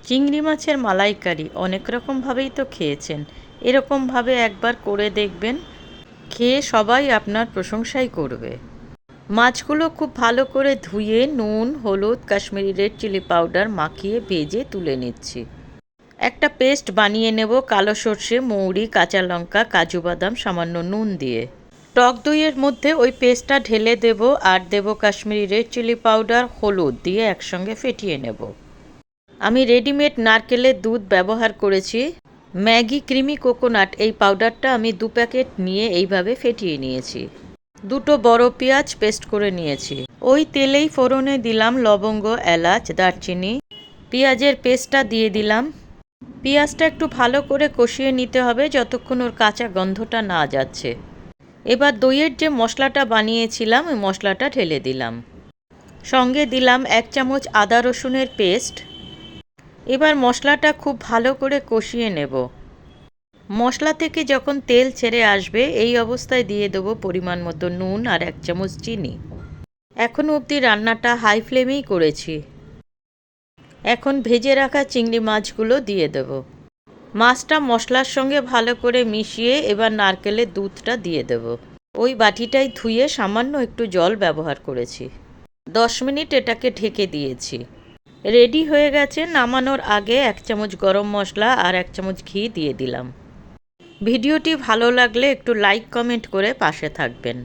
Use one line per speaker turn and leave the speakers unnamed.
চিংড়ি মাছের মালাইকারি অনেক রকমভাবেই তো খেয়েছেন, এরকমভাবে একবার করে দেখবেন, খেয়ে সবাই আপনার প্রশংসাই করবে। মাছগুলো খুব ভালো করে ধুয়ে নুন, হলুদ, কাশ্মীরি রেড চিলি পাউডার মাখিয়ে ভেজে তুলে নিচ্ছি। একটা পেস্ট বানিয়ে নেব কালো সর্ষে, মৌরি, কাঁচা লঙ্কা, কাজু বাদাম, সামান্য নুন দিয়ে। টক দইয়ের মধ্যে ওই পেস্টটা ঢেলে দেব আর দেব কাশ্মীরি রেড চিলি পাউডার, হলুদ দিয়ে একসঙ্গে ফেটিয়ে নেব। আমি রেডিমেড নারকেলের দুধ ব্যবহার করেছি। ম্যাগি ক্রিমি কোকোনাট এই পাউডারটা আমি 2 প্যাকেট নিয়ে এইভাবে ফেটিয়ে নিয়েছি। 2টো বড় পেঁয়াজ পেস্ট করে নিয়েছি। ওই তেলেই ফোড়নে দিলাম লবঙ্গ, এলাচ, দারচিনি। পেঁয়াজের পেস্টটা দিয়ে দিলাম। পেঁয়াজটা একটু ভালো করে কষিয়ে নিতে হবে যতক্ষণ ওর কাঁচা গন্ধটা না যাচ্ছে। এবার দইয়ের যে মশলাটা বানিয়েছিলাম ওই মশলাটা ঢেলে দিলাম। সঙ্গে দিলাম 1 চামচ আদা রসুনের পেস্ট। এবার মশলাটা খুব ভালো করে কষিয়ে নেব। মশলা থেকে যখন তেল ছেড়ে আসবে এই অবস্থায় দিয়ে দেবো পরিমাণ মতো নুন আর 1 চামচ চিনি। এখনও অবধি রান্নাটা হাই ফ্লেমেই করেছি। এখন ভেজে রাখা চিংড়ি মাছগুলো দিয়ে দেব। মাছটা মশলার সঙ্গে ভালো করে মিশিয়ে এবার নারকেলের দুধটা দিয়ে দেব। ওই বাটিটাই ধুয়ে সামান্য একটু জল ব্যবহার করেছি। 10 মিনিট এটাকে ঢেকে দিয়েছি। রেডি হয়ে গেছে। নামানোর আগে 1 চামচ গরম মশলা আর 1 চামচ ঘি দিয়ে দিলাম। ভিডিওটি ভালো লাগলে একটু লাইক কমেন্ট করে পাশে থাকবেন।